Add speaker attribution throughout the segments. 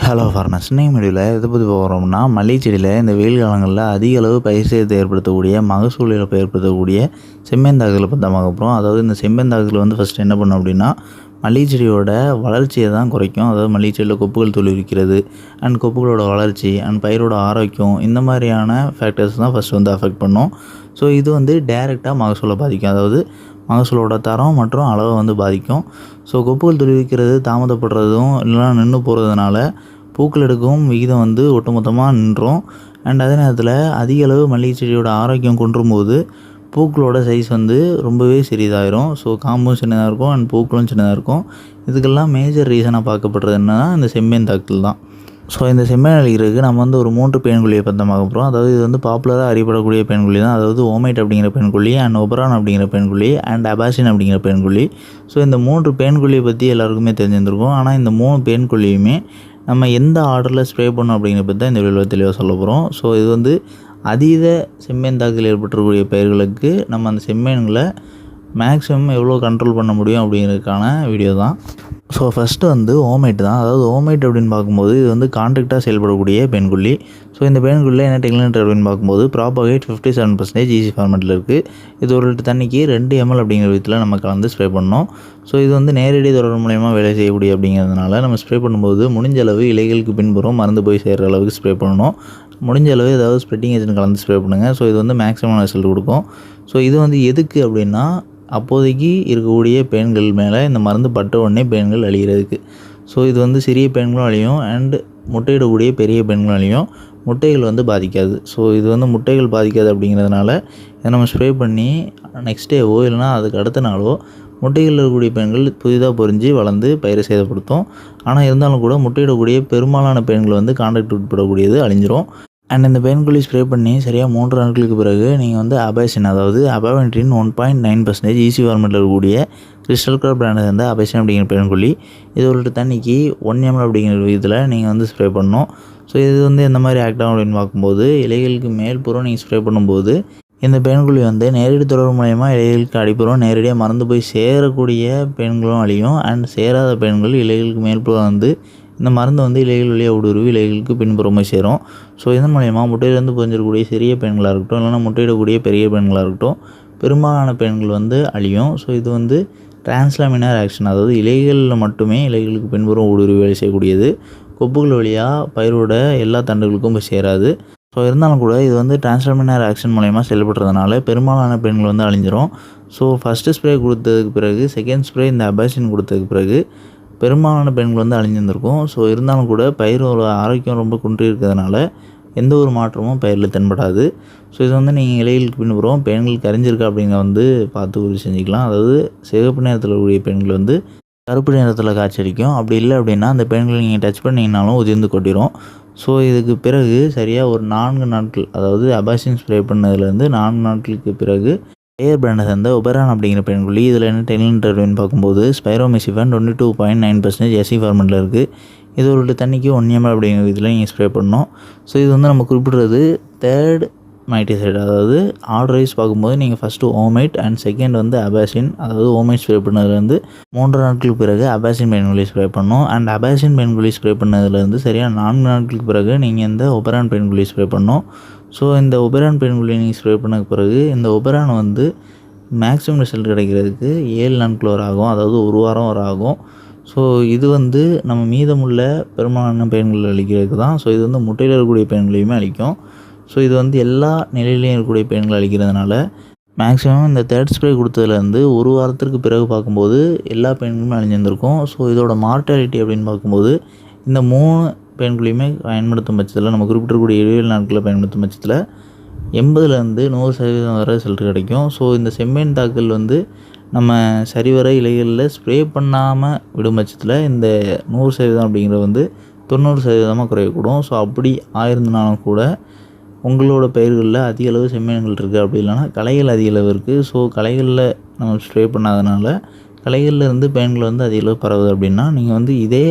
Speaker 1: Hello farmers, இன்னைக்கு வீடியோவில் எதை பற்றி போகிறோம்னா, மல்லிகை செடியில் இந்த வெயில் காலங்களில் அதிக அளவு பயிர் சேதத்தை ஏற்படுத்தக்கூடிய மகசூல் இழப்பை ஏற்படுத்தக்கூடிய செம்மேந்தாக்குதலை பற்றி தான் பார்க்க போகிறோம். அதாவது இந்த செம்மேந்தாக்குதல் வந்து ஃபஸ்ட்டு என்ன பண்ணும் அப்படின்னா, மல்லிகை செடியோட வளர்ச்சியை தான் குறைக்கும். அதாவது மல்லிகை செடியில் கொப்புகள் துளிர்க்கிறது அண்ட் கொப்புகளோட வளர்ச்சி அண்ட் பயிரோட ஆரோக்கியம், இந்த மாதிரியான ஃபேக்டர்ஸ் தான் ஃபஸ்ட்டு வந்து அஃபெக்ட் பண்ணும். ஸோ இது வந்து டைரெக்டாக மகசூலை பாதிக்கும். அதாவது மகசூலோட தரம் மற்றும் அளவை வந்து பாதிக்கும். ஸோ கொப்புகள் துளிர்க்கிறது தாமதப்படுறதும் இல்லைனா நின்று போகிறதுனால பூக்கள் எடுக்கும் விகிதம் வந்து ஒட்டுமொத்தமாக நின்றோம். அண்ட் அதே நேரத்தில் அதிக அளவு மல்லிகை செடியோட ஆரோக்கியம் குன்றும்போது பூக்களோட சைஸ் வந்து ரொம்பவே சிறிதாயிரும். ஸோ காம்பும் சின்னதாக இருக்கும் அண்ட் பூக்களும் சின்னதாக இருக்கும். இதுக்கெல்லாம் மேஜர் ரீசனாக பார்க்கப்படுறது என்னன்னா இந்த செம்மேந்தாக்குதல் தான். ஸோ இந்த செம்மேன் அழிகிறதுக்கு நம்ம வந்து ஒரு 3 பேன்குழியை பற்றி தான் பார்க்க போகிறோம். அதாவது இது வந்து பாப்புலராக அறியப்படக்கூடிய பேன்குழி தான். அதாவது ஓமைட் அப்படிங்கிற பேன்குழி அண்ட் ஒபரான் அப்படிங்கிற பேன்குழி அண்ட் அபாசின் அப்படிங்கிற பேன்குழி. ஸோ இந்த 3 பேன்குழியை பற்றி எல்லாருக்குமே தெரிஞ்சிருந்திருக்கும். ஆனால் இந்த 3 பேன்குழியுமே நம்ம எந்த ஆர்டரில் ஸ்ப்ரே பண்ணணும் அப்படிங்கிறத பற்றி தான் இந்த வீடியோவில் தெளிவாக சொல்ல போகிறோம். ஸோ இது வந்து அதீத செம்மேந்தாக்குதல் ஏற்பட்டுக்கூடிய பயிர்களுக்கு நம்ம அந்த செம்மேன்களை மேக்ஸிமம் எவ்வளோ கண்ட்ரோல் பண்ண முடியும் அப்படிங்கிறதுக்கான வீடியோ தான். ஸோ ஃபஸ்ட்டு வந்து ஓமைட் தான். அதாவது ஓமைட் அப்படின்னு பார்க்கும்போது இது வந்து கான்ட்ராக்டாக செயல்படக்கூடிய பேன்குழி. ஸோ இந்த பேன்குழியில் என்ன டெக்னிக் அப்படின்னு பார்க்கும்போது ப்ராபகேட் 57% ஈஸி ஃபார்மேட்டில் இருக்குது. இது ஒரு லிட்டர் தண்ணிக்கு 2 ml அப்படிங்கிற விதத்தில் நம்ம கலந்து ஸ்ப்ரே பண்ணோம். ஸோ இது வந்து நேரடி தொடர் மூலயமா வேலை செய்யக்கூடிய அப்படிங்கிறதுனால நம்ம ஸ்ப்ரே பண்ணும்போது முடிஞ்ச அளவு இலைகளுக்கு பின்புறம் மருந்து போய் சேர்கிற அளவுக்கு ஸ்ப்ரே பண்ணணும். முடிஞ்ச அளவு ஏதாவது ஸ்ப்ரெட்டிங் ஏஜென்ட் கலந்து ஸ்ப்ரே பண்ணுங்கள். ஸோ இது வந்து மேக்ஸிமம் ரிசல்ட் கொடுக்கும். ஸோ இது வந்து எதுக்கு அப்படின்னா, அப்போதைக்கு இருக்கக்கூடிய பேன்கள் மேலே இந்த மருந்து பட்ட உடனே பேன்கள் அழிகிறதுக்கு. ஸோ இது வந்து சிறிய பேன்களும் அழியும் அண்டு முட்டையிடக்கூடிய பெரிய பேன்களும் அழியும். முட்டைகள் வந்து பாதிக்காது. ஸோ இது வந்து முட்டைகள் பாதிக்காது அப்படிங்கிறதுனால இதை நம்ம ஸ்ப்ரே பண்ணி நெக்ஸ்ட் டேவோ இல்லைனா அதுக்கு அடுத்த நாளோ முட்டைகளில் இருக்கக்கூடிய பேன்கள் புதிதாக பொரிஞ்சு வளர்ந்து பயிரை சேதப்படுத்தும். ஆனால் இருந்தாலும் கூட முட்டையிடக்கூடிய பெரும்பாலான பேன்கள் வந்து கான்ட்ராக்ட் உட்படக்கூடியது அழிஞ்சிரும். அண்ட் இந்த பேன்குழி ஸ்ப்ரே பண்ணி சரியாக 3 நாட்களுக்கு பிறகு நீங்கள் வந்து அபாசின், அதாவது அபாவென்ட்ரின் 1.9% ஈஸி ஃபார்மேட்டில் இருக்கக்கூடிய கிறிஸ்டல் கலர் பிராண்டை சேர்ந்த அபாசின் அப்படிங்கிற பேன்குழி இது ஒரு லிட்டர் தண்ணிக்கு 1 ml அப்படிங்கிற விதத்தில் நீங்கள் வந்து ஸ்ப்ரே பண்ணணும். ஸோ இது வந்து எந்த மாதிரி ஆக்ட் ஆகும் அப்படின்னு பார்க்கும்போது, இலைகளுக்கு மேல்புறம் நீங்கள் ஸ்ப்ரே பண்ணும்போது இந்த பேன்குழி வந்து நேரடி தொடர்பு மூலயமா இலைகளுக்கு அடிப்புறம் நேரடியாக மறந்து போய் சேரக்கூடிய பேன்களும் அழியும். அண்ட் சேராத பேன்கள் இலைகளுக்கு மேல்புறம் வந்து இந்த மருந்து வந்து இலைகள் வழியாக ஊடுருவி இலைகளுக்கு பின்புறமாக சேரும். ஸோ இதன் மூலயமா முட்டையிலேருந்து புரிஞ்சிடக்கூடிய சிறிய பேன்களாக இருக்கட்டும் இல்லைனா முட்டையிடக்கூடிய பெரிய பேன்களாக இருக்கட்டும் பெரும்பாலான பேன்கள் வந்து அழியும். ஸோ இது வந்து டிரான்ஸ்லாமினார் ஆக்ஷன், அதாவது இலைகளில் மட்டுமே இலைகளுக்கு பின்புறம் ஊடுருவி வேலை செய்யக்கூடியது. கொப்புகள் வழியாக பயிரோட எல்லா தண்டுகளுக்கும் போய் சேராது. ஸோ இருந்தாலும் கூட இது வந்து டிரான்ஸ்லாமினார் ஆக்ஷன் மூலயமா செயல்படுறதுனால பெரும்பாலான பேன்கள் வந்து அழிஞ்சிரும். ஸோ ஃபஸ்ட்டு ஸ்ப்ரே கொடுத்ததுக்கு பிறகு செகண்ட் ஸ்ப்ரே இந்த அபாசின் கொடுத்ததுக்கு பிறகு பெரும்பாலான பெண்கள் வந்து அழிஞ்சிருந்திருக்கும். ஸோ இருந்தாலும் கூட பயிரோட ஆரோக்கியம் ரொம்ப குன்றி இருக்கிறதுனால எந்த ஒரு மாற்றமும் பயிரில் தென்படாது. ஸோ இது வந்து நீங்கள் இலைகளுக்கு பின்புறம் பெண்கள் கரைஞ்சிருக்கா அப்படிங்கிற வந்து பார்த்து உறுதி செஞ்சுக்கலாம். அதாவது சிவப்பு நேரத்தில் இருக்கக்கூடிய பெண்கள் வந்து கருப்பு நேரத்தில் காய்ச்சடிக்கும். அப்படி இல்லை அப்படின்னா அந்த பெண்களை நீங்கள் டச் பண்ணிங்கனாலும் உதிர்ந்து கொட்டிடும். ஸோ இதுக்கு பிறகு சரியாக ஒரு 4 நாட்கள், அதாவது அபாசின் ஸ்ப்ரே பண்ணதுலேருந்து 4 நாட்களுக்கு பிறகு ஏர் பிராண்டை சேர்ந்த ஒபரான் அப்படிங்கிற பேன்குழி இதில் என்ன டெக்னிக் அப்படின்னு பார்க்கும்போது ஸ்பைரோமெசிஃபன் 22.9% எஸ்சி ஃபார்மெட்டில் இருக்குது. இது ஒரு தண்ணிக்கு 1 ml அப்படிங்கிற இதில் நீங்கள் ஸ்ப்ரே பண்ணணும். ஸோ இது வந்து நம்ம குறிப்பிடுறது 3rd மைட்டிசைடு. அதாவது ஆர்டர் வைஸ் பார்க்கும்போது நீங்கள் ஃபஸ்ட்டு ஓமைட் அண்ட் செகண்ட் வந்து அபாசின், அதாவது ஓமைட் ஸ்ப்ரே பண்ணதுலேருந்து 3 நாட்களுக்கு பிறகு அபாசின் பேன்குழி ஸ்ப்ரே பண்ணணும். அண்ட் அபாசின் பேன்குழி ஸ்ப்ரே பண்ணதுலேருந்து சரியாக 4 நாட்களுக்கு பிறகு நீங்கள் இந்த ஒபரான் பேன்குழி ஸ்ப்ரே பண்ணணும். ஸோ இந்த ஒபரான் பேன்குழி நீங்கள் ஸ்ப்ரே பண்ணதுக்கு பிறகு இந்த ஒபரான் வந்து மேக்ஸிமம் ரிசல்ட் கிடைக்கிறதுக்கு 7 நாட்கள் வரை ஆகும், அதாவது 1 வாரம் வரை ஆகும். ஸோ இது வந்து நம்ம மீதமுள்ள பெரும்பாலான பேன்கள் அழிக்கிறதுக்கு தான். ஸோ இது வந்து முட்டையில் இருக்கக்கூடிய பேன்களையுமே அழிக்கும். ஸோ இது வந்து எல்லா நிலையிலையும் இருக்கக்கூடிய பேன்களை அழிக்கிறதுனால மேக்ஸிமம் இந்த 3rd ஸ்ப்ரே கொடுத்ததுலேருந்து 1 வாரத்திற்கு பிறகு பார்க்கும்போது எல்லா பேன்களுமே அழிஞ்சிருந்திருக்கும். ஸோ இதோட மார்ட்டாலிட்டி அப்படின்னு பார்க்கும்போது இந்த 3 பேன்களையுமே பயன்படுத்தும் பட்சத்தில், நம்ம குறிப்பிட்டிருக்கக்கூடிய 7 நாட்களில் பயன்படுத்தும் பட்சத்தில் 80% 100% வரை ரிசல்ட் கிடைக்கும். ஸோ இந்த செம்மேந்தாக்குதல் வந்து நம்ம சரிவர இலைகளில் ஸ்ப்ரே பண்ணாமல் விடும் பட்சத்தில் இந்த 100% அப்படிங்கிறது வந்து 90% குறையக்கூடும். ஸோ அப்படி ஆயிருந்தனாலும் கூட உங்களோட பயிர்களில் அதிக அளவு செம்மேன்கள் இருக்குது, அப்படி இல்லைனா களைகள் அதிக அளவு இருக்குது. ஸோ களைகளில் நம்ம ஸ்ப்ரே பண்ணாதனால களைகளில் இருந்து பேன்கள் வந்து அதிக அளவு பரவுது அப்படின்னா நீங்கள் வந்து இதே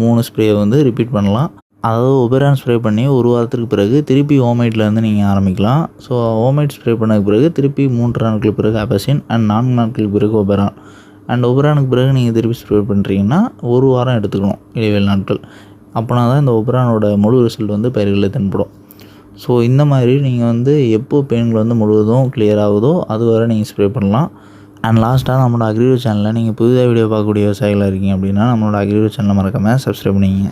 Speaker 1: 3 ஸ்ப்ரேயை வந்து ரிப்பீட் பண்ணலாம். அதாவது ஒபரான் ஸ்ப்ரே பண்ணி 1 வாரத்திற்கு பிறகு திருப்பி ஓமைட்லேருந்து நீங்கள் ஆரம்பிக்கலாம். ஸோ ஓமைட் ஸ்ப்ரே பண்ணதுக்கு பிறகு திருப்பி 3 நாட்களுக்கு பிறகு அபாசின் அண்ட் 4 நாட்களுக்கு பிறகு ஒபரான் அண்ட் ஒபரானுக்கு பிறகு நீங்கள் திருப்பி ஸ்ப்ரே பண்ணுறீங்கன்னா 1 வாரம் எடுத்துக்கணும், இடைவேளை நாட்கள். அப்போனா தான் இந்த ஒப்ரானோட முழு ரிசல்ட் வந்து பயிர்களில் தென்படும். ஸோ இந்த மாதிரி நீங்கள் வந்து எப்போ பெயின்கள் வந்து முழுவதும் கிளியர் ஆகுதோ அது வரை நீங்கள் ஸ்ப்ரே பண்ணலாம். அண்ட் லாஸ்ட்டாக நம்மளோட அக்ரிகல்ச்சர் சேனலில் நீங்கள் புதிதாக வீடியோ பார்க்கக்கூடிய விவசாயிகளாக இருக்கீங்க அப்படின்னா நம்மளோட அக்ரிகல்ச்சர் சேனலை மறக்காமல் சப்ஸ்கிரைப் பண்ணிக்கங்க.